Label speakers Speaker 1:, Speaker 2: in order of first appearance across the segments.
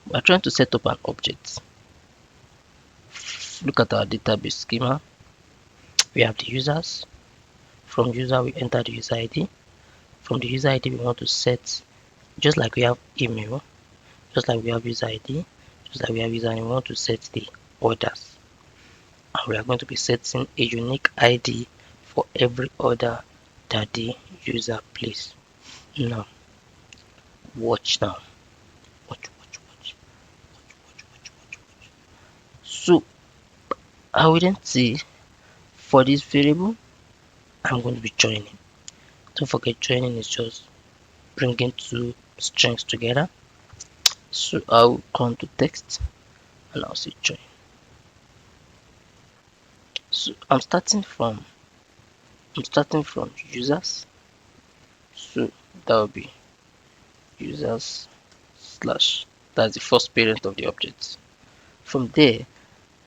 Speaker 1: We're trying to set up an object. Look at our database schema. We have the users. From user, we enter the user ID. From the user ID, we want to set, just like we have email, just like we have user ID, just like we have user, and we want to set the orders. And we are going to be setting a unique ID for every order that the user places. Now, watch now. Watch. So, I wouldn't say for this variable, I'm going to be joining. Don't forget, joining is just bringing two strings together. So I'll come to text and I'll say join. So I'm starting from users. So that will be users slash, that's the first parent of the object. From there,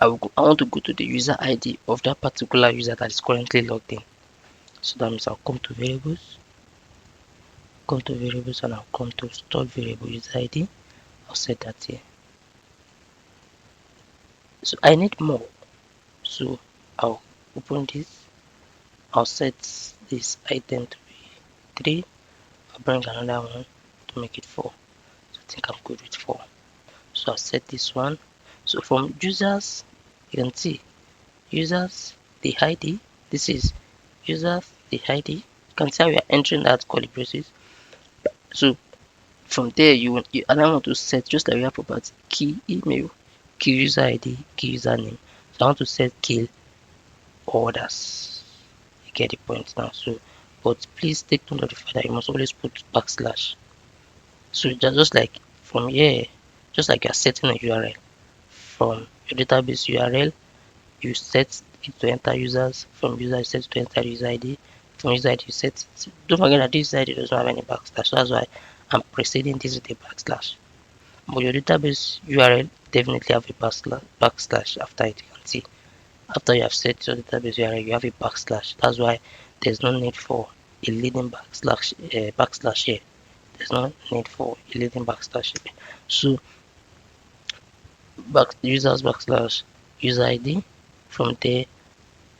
Speaker 1: I want to go to the user ID of that particular user that is currently logged in. So that means I'll come to variables, and I'll come to stored variable user ID. I'll set that here. So I need more. So I'll open this. I'll set this item to be 3. I'll bring another one to make it 4. So I think I'm good with 4. So I'll set this one. So from users, you can see users, the ID. This is users, the ID. You can see how we are entering that curly braces. So from there, and I want to set, just like we have property, key email, key user ID, key username. So I want to set key orders. You get the point now. So, but please take note of the fact that you must always put backslash. So just like from here, just like you're setting a URL from your database URL, you set it to enter users. From user, you set it to enter user ID. From user ID, you set it. Don't forget that this user ID doesn't have any backslash. So that's why I'm preceding this with a backslash. But your database URL definitely have a backslash after it. You can see after you have set your database URL, you have a backslash. That's why there's no need for a leading backslash here. There's no need for a leading backslash here. So users backslash user ID. From there,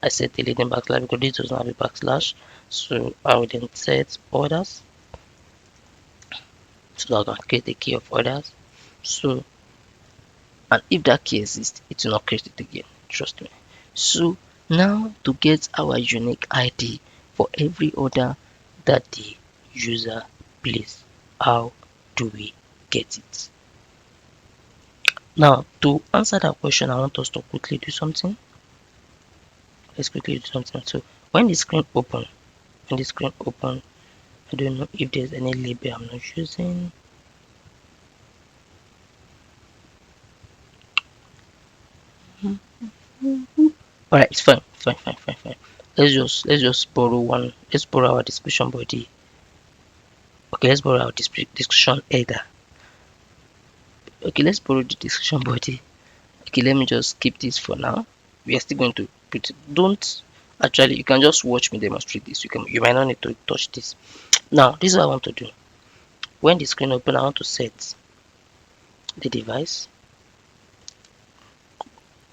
Speaker 1: I set the leading backslash because this does not have a backslash. So I will then set orders. So I'm going to create a key of orders. So, and if that key exists, it will not create it again. Trust me. So now to get our unique ID for every order that the user places, how do we get it? Now to answer that question, I want us to quickly do something. Let's quickly do something. So when the screen open, I don't know if there's any label I'm not using. Alright, it's fine. Let's just borrow one. Let's borrow our description body. Okay, let's borrow our description header. Okay, let's borrow the description body. Okay, let me just keep this for now. We are still going to put it. Don't actually, you can just watch me demonstrate this. You might not need to touch this. Now, this is what I want to do. When the screen open, I want to set the device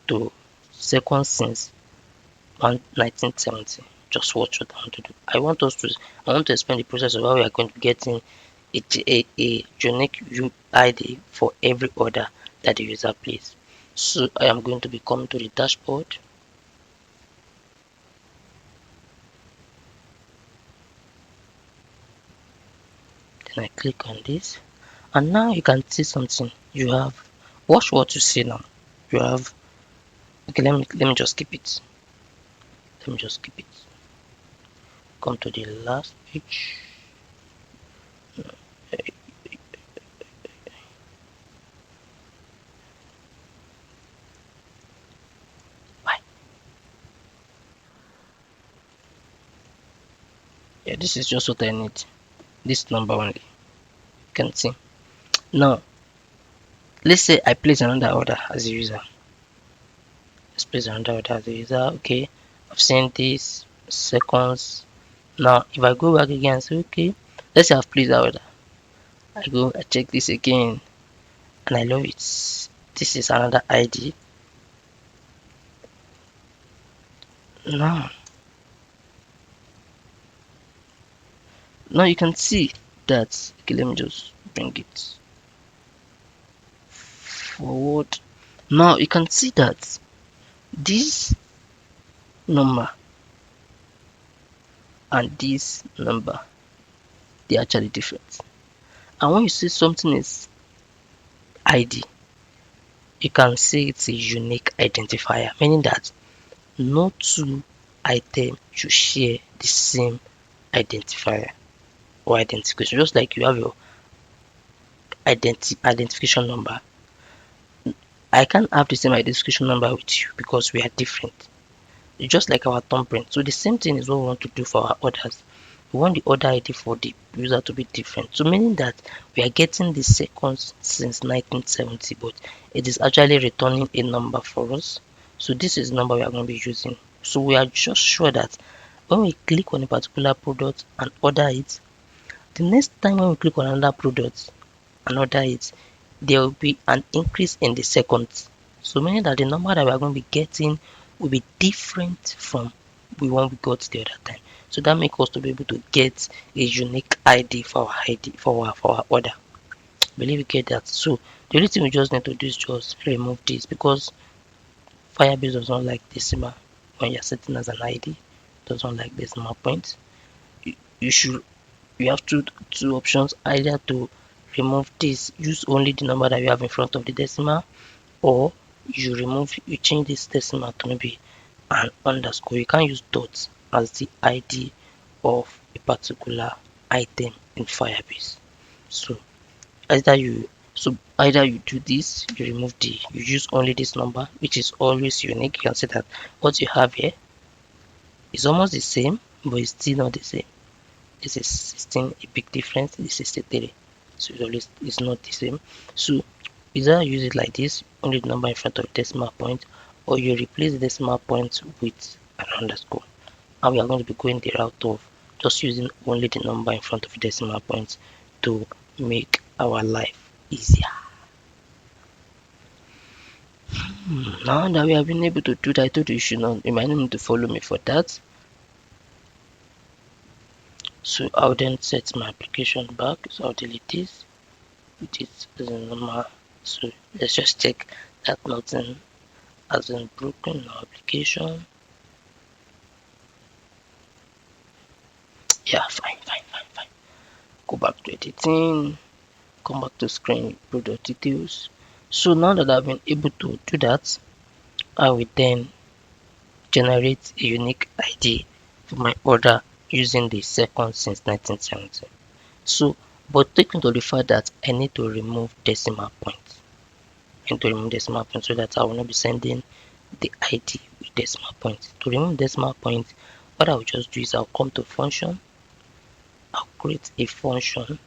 Speaker 1: to seconds since 1970. Just watch what I want to do. I want to explain the process of how we are going to get in a unique ID for every order that the user places. So I am going to be coming to the dashboard. Then I click on this, and now you can see something. You have, watch what you see now. You have, okay, let me just keep it. Come to the last page. Yeah, this is just what I need. This number only. You can see. Now, let's say I place another order as a user. Let's place another order as a user. Okay, I've seen this seconds. Now, if I go back again and say, okay, let's say I've placed that order. I check this again. and I love it. This is another ID. Now you can see that. Okay, let me just bring it forward. Now you can see that this number and this number, they are actually different. And when you see something is ID, you can say it's a unique identifier, meaning that no two items should share the same identifier or identification. Just like you have your identification number, I can't have the same identification number with you because we are different. It's just like our thumbprint. So the same thing is what we want to do for our orders. We want the order ID for the user to be different. So meaning that we are getting the seconds since 1970, but it is actually returning a number for us. So this is the number we are going to be using. So we are just sure that when we click on a particular product and order it, the next time when we click on another product and order it, there will be an increase in the seconds. So meaning that the number that we are going to be getting will be different from the one we got the other time. So that makes us to be able to get a unique ID for our ID for our order. I believe you get that. So the only thing we just need to do is just remove this, because Firebase does not like decimal when you're setting as an ID. Does not like decimal points. You should you have two options, either to remove this, use only the number that you have in front of the decimal, or you change this decimal to maybe an underscore. You can't use dots as the ID of a particular item in Firebase. So either you do this, you use only this number, which is always unique. You can see that what you have here is almost the same, but it's still not the same. This is 16, a big difference. This is 63, so it's not the same. So either use it like this, only the number in front of the decimal point, or you replace the decimal point with an underscore. And we are going to be going the route of just using only the number in front of the decimal point to make our life easier. Now that we have been able to do that, I told you might not need to follow me for that. So I'll then set my application back. So I'll delete this, put it as a normal. So let's just check that nothing has been broken in our application. Yeah, fine. Go back to editing, come back to screen product details. So now that I've been able to do that, I will then generate a unique ID for my order using the second since 1970. So, but take into the fact that I need to remove decimal points. So that I will not be sending the ID with decimal points. To remove decimal points, what I will just do is I'll come to function, I'll create a function,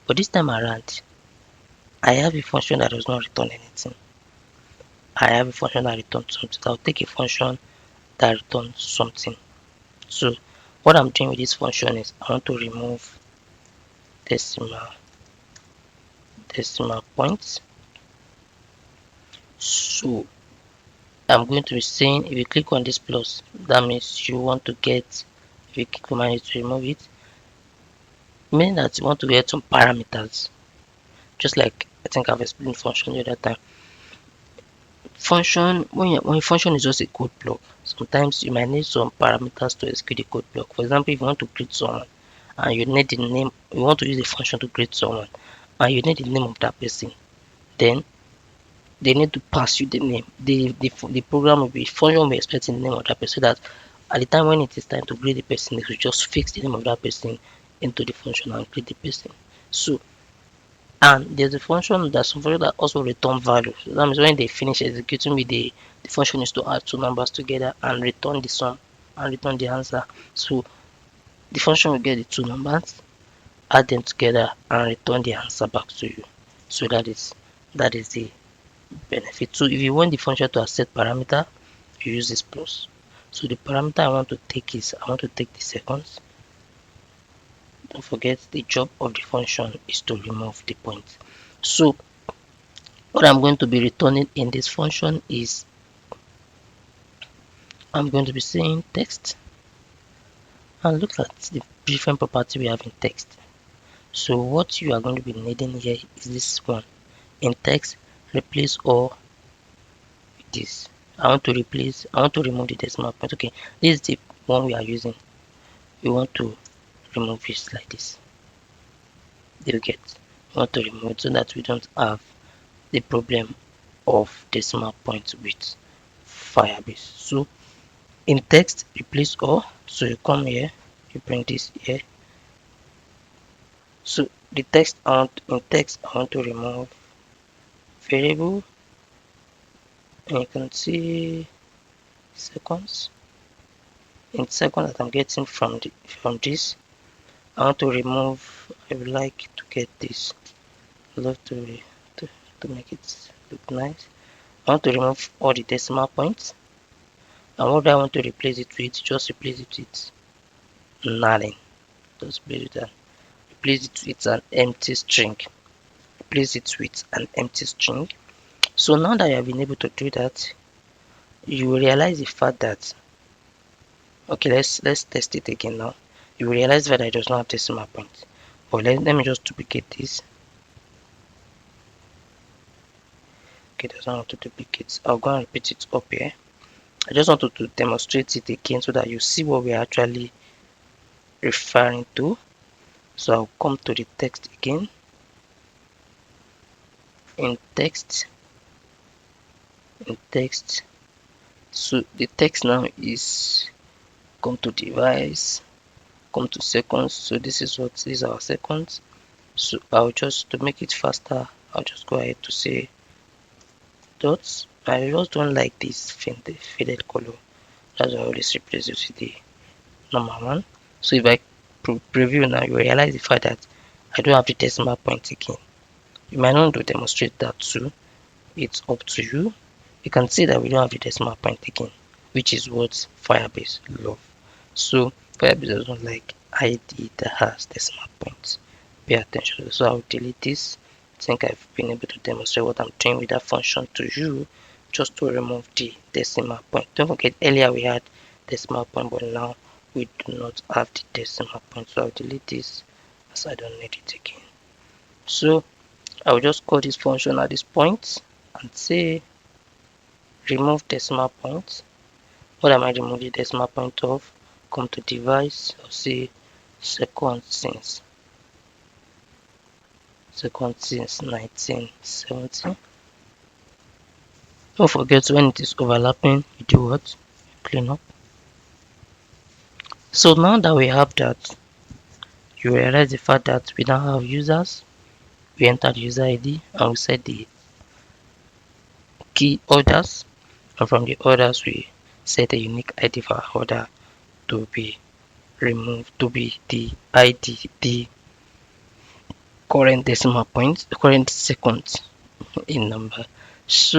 Speaker 1: but this time around, I have a function that does not return anything. I have a function that returns something. So I'll take a function that returns something. So what I'm doing with this function is I want to remove decimal points. So I'm going to be saying, if you click on this plus, that means you want to get, if you click on it to remove it, meaning that you want to get some parameters, just like I think I've explained function the other time. Function, when function is just a code block, sometimes you might need some parameters to execute the code block. For example, if you want to create someone and you need the name, you want to use a function to create someone and you need the name of that person, then they need to pass you the name. The program will be function will be expecting the name of that person, so that at the time when it is time to create the person, it will just fix the name of that person into the function and create the person. So, and there's a function that also return value. So that means when they finish executing with the function is to add two numbers together and return the sum and return the answer. So the function will get the two numbers, add them together and return the answer back to you. So that is the benefit. So if you want the function to accept parameter, you use this plus. So the parameter I want to take is I want to take the seconds. don't forget the job of the function is to remove the point. So what I'm going to be returning in this function is I'm going to be saying text, and look at the different property we have in text. So what you are going to be needing here is this one. In text, replace all with this. I want to remove the decimal point. Okay, this is the one we are using. We want to remove it like this. You get, we want to remove it so that we don't have the problem of decimal points with firebase. So in text, replace all. So you come here, you bring this here. So the text I want to remove variable, and you can see seconds. In seconds that I'm getting from this, I want to remove. I would like to get this. I love to make it look nice. I want to remove all the decimal points. And what I want to replace it with, just replace it with nothing. Just replace it with an empty string. Replace it with an empty string. So now that you have been able to do that, you will realize the fact that, okay, let's test it again now. You will realize that I does not have decimal point. But let me just duplicate this. Okay, does not want to duplicate. I'll go and repeat it up here. I just wanted to demonstrate it again so that you see what we're actually referring to. So I'll come to the text again. In text, so the text now is come to device, come to seconds. So this is our seconds. So I'll just, to make it faster, I'll just go ahead to say dots. I just don't like this faded color. That's why I always replace it with the normal one. So if I preview now, you realize the fact that I don't have the decimal point again. You might not want to demonstrate that too. It's up to you. You can see that we don't have the decimal point again, which is what Firebase love. So Firebase doesn't like ID that has decimal points. Pay attention. So I'll delete this. I think I've been able to demonstrate what I'm doing with that function to you, just to remove the decimal point. Don't forget, earlier we had decimal point, but now we do not have the decimal point. So I'll delete this as I don't need it again. So I will just call this function at this point and say remove decimal point. What am I removing the decimal point of? Come to device, I'll say second since 1970. Don't forget, when it is overlapping, you do what? Clean up. So now that we have that, you realize the fact that we now have users. We enter the user ID and we set the key orders, and from the orders we set a unique ID for our order to be removed, to be the ID, the current decimal point, the current seconds in number. So